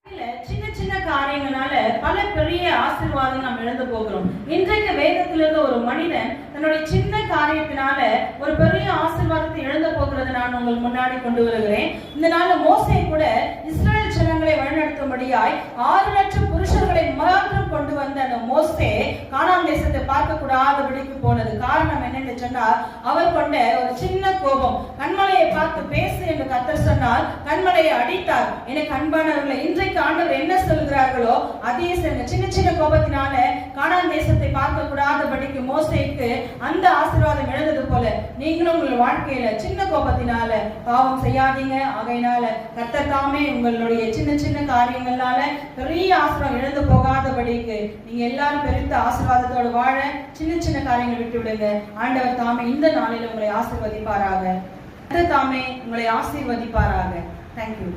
சின்ன சின்ன காரியங்களால பல பெரிய ஆசீர்வாதம் நாம் இழந்து போகிறோம். இன்றைக்கு வேதத்திலிருந்து ஒரு மனிதன் தன்னுடைய சின்ன காரியத்தினால ஒரு பெரிய ஆசீர்வாதத்தை இழந்து போகிறது நான் உங்கள் முன்னாடி கொண்டு வருகிறேன். இந்த நாள் மோசே கூட இஸ்ரவேல் ஜனங்களை வழிநடத்தும்படியாய் 6 லட்சம் புருஷர்களை மாத்திரம் கொண்டு வந்த அந்த மோசே கானான் தேசத்தை பார்க்க கூடாதபடிக்கு போனது காரணம் என்னன்னு சொன்னால், அவர் கொண்ட ஒரு சின்ன கோபம். கண்மலையை பார்த்து பேசு என்று கர்த்தர் சொன்னால் கண்மலையை அடித்தார். எனக்கு அன்பானவர்களை, இன்றைக்கு ஆண்டவர் என்ன சொல்கிறார்களோ அதே சின்ன சின்ன கோபத்தினால கானான் தேசத்தை பார்க்க கூடாதபடிக்கு மோசேக்கு அந்த ஆசீர்வாதம் இழந்தது போல நீங்களும் உங்கள் வாழ்க்கையில சின்ன கோபத்தினால பாவம் செய்யாதீங்க. ஆகையினால கர்த்தர் தாமே உங்களுடைய சின்ன சின்ன காரியங்களால பெரிய ஆசீர்வாதம் இழந்து போகாதபடிக்கு நீங்க எல்லாரும் பெருத்த ஆசீர்வாதத்தோடு வாழ சின்ன சின்ன காரியங்கள் விட்டு விடுங்க. ஆண்டவர் தாமே இந்த நாளில் உங்களை ஆசீர்வதிப்பாராக. கர்த்தர் தாமே உங்களை ஆசீர்வதிப்பாராக. தேங்க்யூ.